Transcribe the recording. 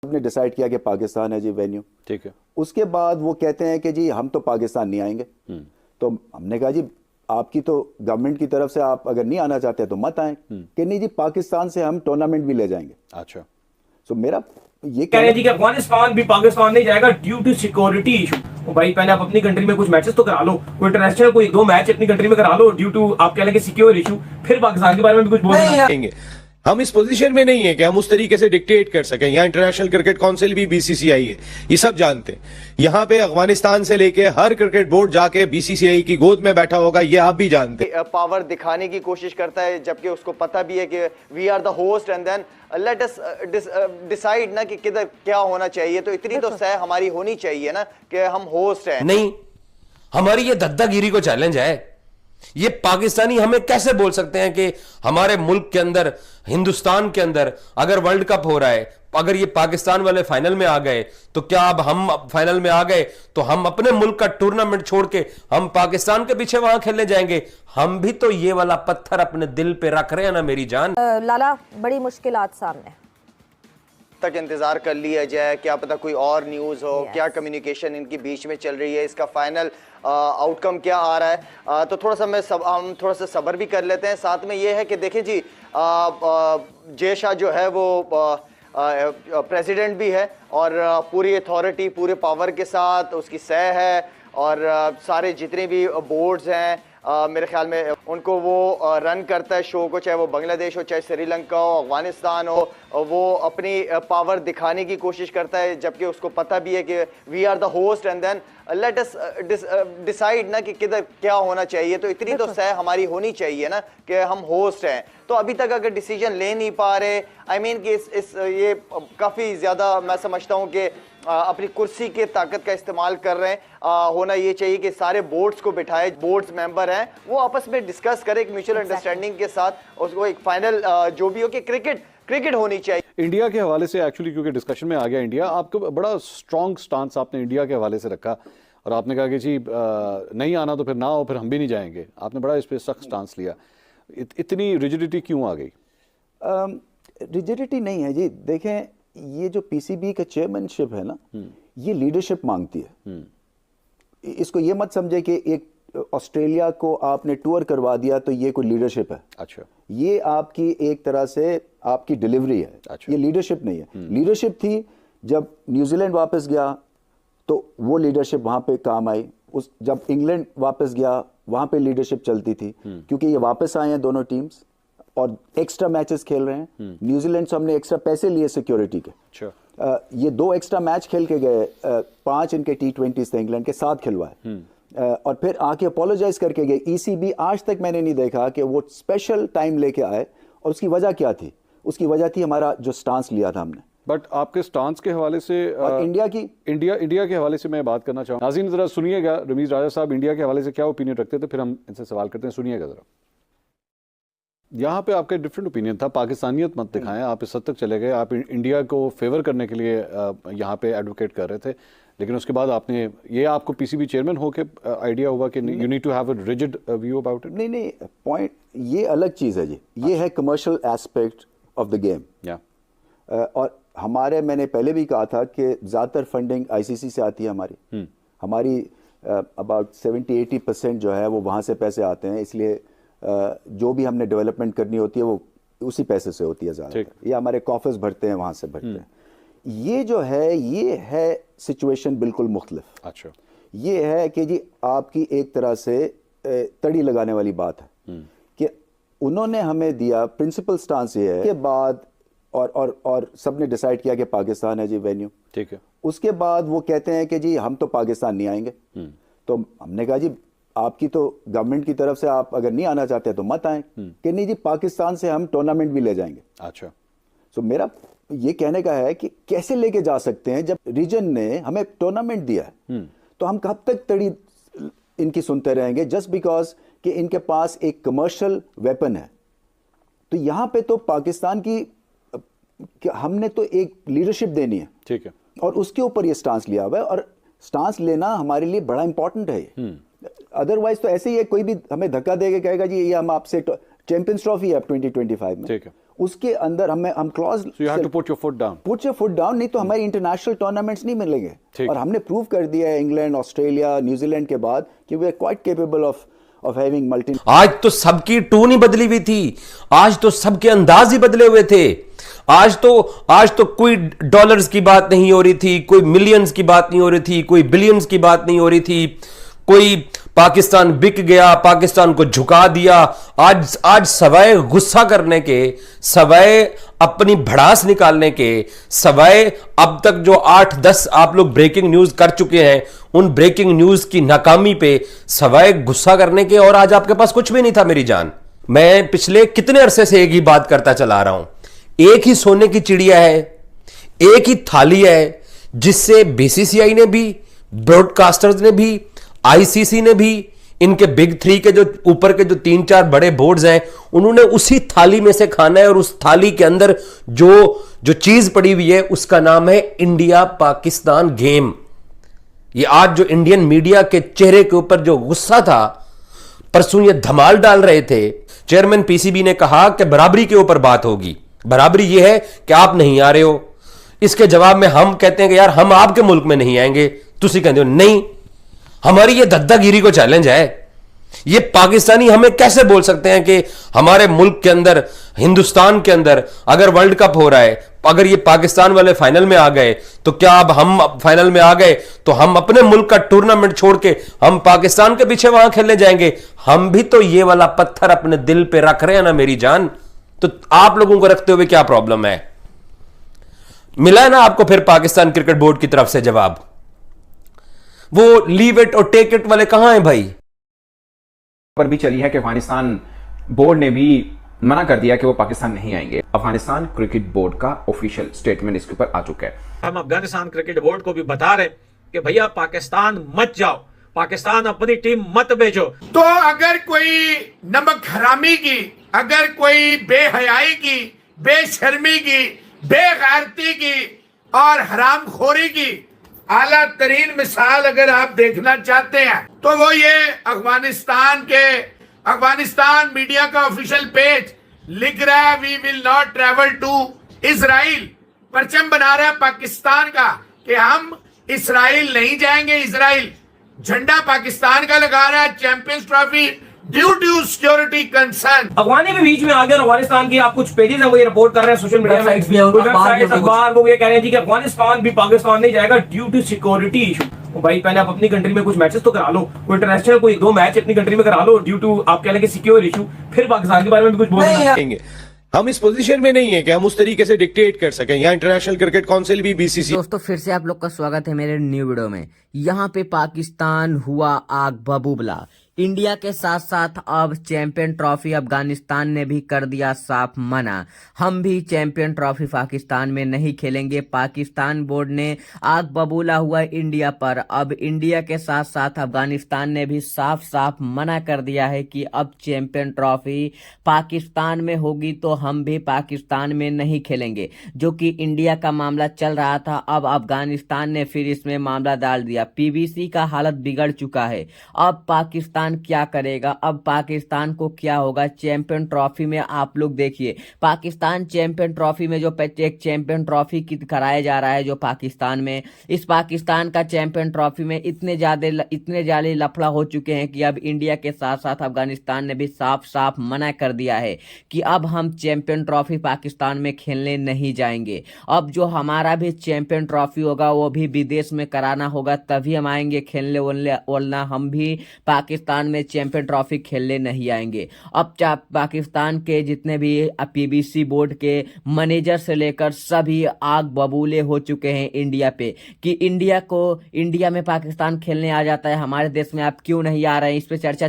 हमने डिसाइड किया कि पाकिस्तान है जी वेन्यू, ठीक है। उसके बाद वो कहते हैं कि जी हम तो पाकिस्तान नहीं आएंगे। तो हमने कहा जी आपकी तो गवर्नमेंट की तरफ से आप अगर नहीं आना चाहते तो मत आए। कि नहीं जी पाकिस्तान से हम टूर्नामेंट भी ले जाएंगे। अच्छा, सो मेरा ये कह रहे जी कि अफगानिस्तान भी पाकिस्तान नहीं जाएगा ड्यू टू सिक्योरिटी इशू। भाई पहले आप अपनी कंट्री में कुछ मैचेस तो करा लो, कोई इंटरनेशनल कोई 2 मैच अपनी कंट्री में करा लो ड्यू टू आप कह लेंगे सिक्योर इशू, फिर पाकिस्तान के बारे में भी कुछ बोलेंगे। हम इस पोजीशन में नहीं है कि हम उस तरीके से डिक्टेट कर सकें। यहाँ इंटरनेशनल क्रिकेट काउंसिल भी बीसीसीआई है, ये सब जानते हैं। यहाँ पे अफगानिस्तान से लेके हर क्रिकेट बोर्ड जाके बीसीसीआई की गोद में बैठा होगा, ये आप भी जानते हैं। पावर दिखाने की कोशिश करता है जबकि उसको पता भी है कि we are the host and then let us decide ना कि किधर क्या होना चाहिए। तो इतनी तो सह हमारी होनी चाहिए ना कि हम होस्ट हैं। नहीं, हमारी ये दादागिरी को चैलेंज है। ये पाकिस्तानी हमें कैसे बोल सकते हैं कि हमारे मुल्क के अंदर, हिंदुस्तान के अंदर अगर वर्ल्ड कप हो रहा है, अगर ये पाकिस्तान वाले फाइनल में आ गए तो क्या अब हम फाइनल में आ गए तो हम अपने मुल्क का टूर्नामेंट छोड़ के हम पाकिस्तान के पीछे वहां खेलने जाएंगे? हम भी तो ये वाला पत्थर अपने दिल पे रख रहे हैं ना मेरी जान। लाला, बड़ी मुश्किलात सामने तक इंतजार कर लिया जाए, क्या पता कोई और न्यूज़ हो। क्या कम्युनिकेशन इनकी बीच में चल रही है, इसका फाइनल आउटकम क्या आ रहा है। तो थोड़ा सा हम थोड़ा सा सब्र भी कर लेते हैं। साथ में ये है कि देखें जी जय शाह जो है वो प्रेसिडेंट भी है और पूरी अथॉरिटी पूरे पावर के साथ उसकी सह है और सारे जितने भी बोर्ड्स हैं मेरे ख्याल में उनको वो रन करता है शो को, चाहे वो बांग्लादेश हो, चाहे श्रीलंका हो, अफगानिस्तान हो। वो अपनी पावर दिखाने की कोशिश करता है जबकि उसको पता भी है कि we are the host and then let us decide ना कि किधर क्या होना चाहिए। तो इतनी तो सह हमारी होनी चाहिए ना कि हम होस्ट हैं। तो अभी तक अगर डिसीजन ले नहीं पा रहे, आई मीन कि ये काफ़ी ज़्यादा मैं समझता हूँ कि अपनी कुर्सी के ताकत का इस्तेमाल कर रहे हैं। होना ये चाहिए कि सारे बोर्ड्स को बिठाए, बोर्ड्स मेंबर हैं वो आपस में डिस्कस करें एक म्यूचुअल अंडरस्टैंडिंग के साथ, उसको एक फाइनल जो भी हो कि क्रिकेट होनी चाहिए। इंडिया के हवाले से एक्चुअली क्योंकि डिस्कशन में आ गया इंडिया, आपको बड़ा स्ट्रॉन्ग स्टांस आपने इंडिया के हवाले से रखा और आपने कहा कि जी नहीं आना तो फिर ना हो, फिर हम भी नहीं जाएंगे। आपने बड़ा इस पर सख्त स्टांस लिया। इतनी रिजिडिटी क्यों आ गई? रिजिडिटी नहीं है जी। देखें ये जो पीसीबी का चेयरमैनशिप है ना, ये लीडरशिप मांगती है। इसको ये मत समझे कि एक ऑस्ट्रेलिया को आपने टूर करवा दिया तो ये कोई लीडरशिप है। अच्छा, ये आपकी एक तरह से आपकी डिलीवरी है। अच्छा। ये लीडरशिप नहीं है। लीडरशिप थी जब न्यूजीलैंड वापस गया तो वो लीडरशिप वहां पे काम आई। जब इंग्लैंड वापस गया वहां पे लीडरशिप चलती थी क्योंकि ये वापस आए हैं दोनों टीम्स और एक्स्ट्रा मैचेस खेल रहे हैं। न्यूजीलैंड से हमने एक्स्ट्रा पैसे लिए सिक्योरिटी के। अच्छा। ये 2 एक्स्ट्रा मैच खेल के गए। 5 इनके T20 थे, इंग्लैंड के 7 खिलवाए और फिर आके अपोलोजाइज करके गए। ईसीबी आज तक मैंने नहीं देखा कि वो स्पेशल टाइम लेके आए। और उसकी वजह क्या थी? उसकी वजह थी हमारा जो स्टांस लिया था हमने। बट आपके स्टांस के हवाले से और इंडिया के हवाले से मैं बात करना चाहूँगा। नाज़रीन जरा सुनिएगा, रमीज राजा साहब इंडिया के हवाले से क्या ओपिनियन रखते थे, फिर हम इनसे सवाल करते हैं। सुनिएगा जरा। यहाँ पे आपका डिफरेंट ओपिनियन था, पाकिस्तानियत मत दिखाएं। आप इस हद तक चले गए, आप इंडिया को फेवर करने के लिए यहाँ पे एडवोकेट कर रहे थे, लेकिन उसके बाद आपने ये आपको पीसीबी चेयरमैन होके आइडिया हुआ कि you need to have a rigid view about it. नहीं, पॉइंट ये अलग चीज़ है जी। ये है commercial aspect of the game. और हमारे, मैंने पहले भी कहा था कि ज़्यादातर फंडिंग आईसीसी से आती है हमारी अबाउट 70-80% जो है वो वहाँ से पैसे आते हैं। इसलिए जो भी हमने डेवलपमेंट करनी होती है वो उसी पैसे से होती है ज़्यादा। ये हमारे कॉफर्स भरते हैं, वहाँ से भरते हैं। ये जो है ये है सिचुएशन बिल्कुल मुख्तलिफ। अच्छा, ये है कि जी आपकी एक तरह से तड़ी लगाने वाली बात है कि उन्होंने हमें दिया, प्रिंसिपल स्टांस ये है के बाद और सबने डिसाइड किया कि पाकिस्तान है जी वेन्यू, ठीक है। उसके बाद वो कहते हैं कि जी हम तो पाकिस्तान नहीं आएंगे। तो हमने कहा जी आपकी तो गवर्नमेंट की तरफ से आप अगर नहीं आना चाहते तो मत आए। कि नहीं जी पाकिस्तान से हम टूर्नामेंट भी ले जाएंगे। अच्छा। सो मेरा ये कहने का है कि कैसे लेके जा सकते हैं जब रीजन ने हमें टूर्नामेंट दिया है। तो हम कब तक तड़ी इनकी सुनते रहेंगे जस्ट बिकॉज कि इनके पास एक कमर्शियल वेपन है। तो यहां पे तो पाकिस्तान की हमने तो एक लीडरशिप देनी है, ठीक है, और उसके ऊपर ये स्टांस लिया हुआ है। और स्टांस लेना हमारे लिए बड़ा इंपॉर्टेंट है। अदरवाइज तो ऐसे ही है, कोई भी हमें धक्का देके कहेगा जी ये हम आपसे चैंपियंस ट्रॉफी है 2025 में, ठीक है, उसके अंदर हम clause So you have to put your foot down. Put your foot down, नहीं तो हमारे इंटरनेशनल टूर्नामेंट्स नहीं मिलेंगे। ठीक। और हमने प्रूव कर दिया है इंग्लैंड, ऑस्ट्रेलिया, न्यूजीलैंड के बाद कि we are quite capable of having multi. आज तो सबकी टून ही बदली हुई थी, आज तो सबके अंदाज ही बदले हुए थे। आज तो कोई डॉलर्स की बात नहीं हो रही थी, कोई मिलियंस की बात नहीं हो रही थी, कोई बिलियंस की बात नहीं हो रही थी, कोई पाकिस्तान बिक गया, पाकिस्तान को झुका दिया। आज सवाए गुस्सा करने के, सवाए अपनी भड़ास निकालने के, सवाए अब तक जो 8-10 आप लोग ब्रेकिंग न्यूज कर चुके हैं, उन ब्रेकिंग न्यूज की नाकामी पे सवाए गुस्सा करने के, और आज आपके पास कुछ भी नहीं था मेरी जान। मैं पिछले कितने अरसे से एक ही बात करता चला रहा हूं, एक ही सोने की चिड़िया है, एक ही थाली है, जिससे बीसीसीआई ने भी, ब्रॉडकास्टर्स ने भी, आईसीसी ने भी, इनके बिग 3 के जो ऊपर के जो 3-4 बड़े बोर्ड्स हैं, उन्होंने उसी थाली में से खाना है। और उस थाली के अंदर जो चीज पड़ी हुई है उसका नाम है इंडिया पाकिस्तान गेम। ये आज जो इंडियन मीडिया के चेहरे के ऊपर जो गुस्सा था, परसों ये धमाल डाल रहे थे। चेयरमैन पीसीबी ने कहा कि बराबरी के ऊपर बात होगी। बराबरी ये है कि आप नहीं आ रहे हो। इसके जवाब में हम कहते हैं कि यार हम आपके मुल्क में नहीं आएंगे। तुसी कहते हो नहीं, हमारी ये दादागिरी को चैलेंज है। ये पाकिस्तानी हमें कैसे बोल सकते हैं कि हमारे मुल्क के अंदर, हिंदुस्तान के अंदर अगर वर्ल्ड कप हो रहा है, अगर ये पाकिस्तान वाले फाइनल में आ गए तो क्या अब हम फाइनल में आ गए तो हम अपने मुल्क का टूर्नामेंट छोड़ के हम पाकिस्तान के पीछे वहां खेलने जाएंगे? हम भी तो ये वाला पत्थर अपने दिल पे रख रहे हैं ना मेरी जान। तो आप लोगों को रखते हुए क्या प्रॉब्लम है? मिला है ना आपको फिर पाकिस्तान क्रिकेट बोर्ड की तरफ से जवाब? वो लीव इट और टेक इट वाले कहां हैं भाई? पर भी चली है कि अफगानिस्तान बोर्ड ने भी मना कर दिया कि वो पाकिस्तान नहीं आएंगे। अफगानिस्तान क्रिकेट बोर्ड का ऑफिशियल स्टेटमेंट इसके ऊपर आ चुका है। हम अफगानिस्तान क्रिकेट बोर्ड को भी बता रहे कि भैया पाकिस्तान मत जाओ, पाकिस्तान अपनी टीम मत भेजो। तो अगर कोई नमक हरामी की, अगर कोई बेहयाई की, बेशर्मी की, बेगैरती की और हरामखोरी की आला तरीन मिसाल अगर आप देखना चाहते हैं तो वो ये अफगानिस्तान मीडिया का ऑफिशियल पेज लिख रहा है, we will not travel to Israel. परचम बना रहा है पाकिस्तान का कि हम इजराइल नहीं जाएंगे। इजराइल झंडा पाकिस्तान का लगा रहा है, champions trophy due to security concern. अफगानी भी बीच में आ गया। अफगानिस्तान की आप कुछ पेजेस हैं वो ये रिपोर्ट कर रहे हैं सोशल मीडिया में, वेबसाइट्स अखबार वो ये कह रहे हैं जी कि अफगानिस्तान भी पाकिस्तान नहीं जाएगा ड्यू टू सिक्योरिटी इशू। भाई पहले आप अपनी कंट्री में कुछ मैचेस तो करा लो, कोई इंटरनेशनल कोई 2 मैच अपनी कंट्री में करा लो ड्यू टू आप कह लेंगे सिक्योर इशू, फिर पाकिस्तान के बारे में भी कुछ बोलेंगे। हम इस पोजीशन में नहीं है कि हम उस तरीके से डिक्टेट कर सकें। यहाँ इंटरनेशनल क्रिकेट काउंसिल भी बीसीसी। दोस्तों फिर से आप लोग का स्वागत है मेरे न्यू वीडियो में। यहाँ पे पाकिस्तान हुआ आग बबूला। इंडिया के साथ साथ अब चैंपियन ट्रॉफी अफगानिस्तान ने भी कर दिया साफ मना। हम भी चैंपियन ट्रॉफी पाकिस्तान में नहीं खेलेंगे। पाकिस्तान बोर्ड ने आग बबूला हुआ इंडिया पर। अब इंडिया के साथ साथ अफगानिस्तान ने भी साफ साफ मना कर दिया है कि अब चैंपियन ट्रॉफी पाकिस्तान में होगी तो हम भी पाकिस्तान में नहीं खेलेंगे। जो कि इंडिया का मामला चल रहा था, अब अफगानिस्तान ने फिर इसमें मामला डाल दिया। पीबीसी का हालत बिगड़ चुका है। अब पाकिस्तान क्या करेगा? अब पाकिस्तान को क्या होगा? चैंपियन ट्रॉफी में आप लोग देखिए, पाकिस्तान चैंपियन ट्रॉफी में जो एक चैंपियन ट्रॉफी कराया जा रहा है जो पाकिस्तान में, इस पाकिस्तान का चैंपियन ट्रॉफी में इतने ज्यादा लफड़ा हो चुके हैं कि अब इंडिया के साथ साथ अफगानिस्तान ने भी साफ साफ मना कर दिया है कि अब हम चैंपियन ट्रॉफी पाकिस्तान में खेलने नहीं जाएंगे। अब जो हमारा भी चैंपियन ट्रॉफी होगा वो भी विदेश में कराना होगा, तभी हम आएंगे खेलने, वरना हम भी पाकिस्तान में चैंपियन ट्रॉफी खेलने नहीं आएंगे। अब पाकिस्तान के जितने भी पीबीसी बोर्ड के मैनेजर से लेकर सभी आग बबूले हो चुके हैं इंडिया पे कि इंडिया में पाकिस्तान खेलने आ जाता है, हमारे देश में आप क्यों नहीं आ रहे हैं? इस पे चर्चा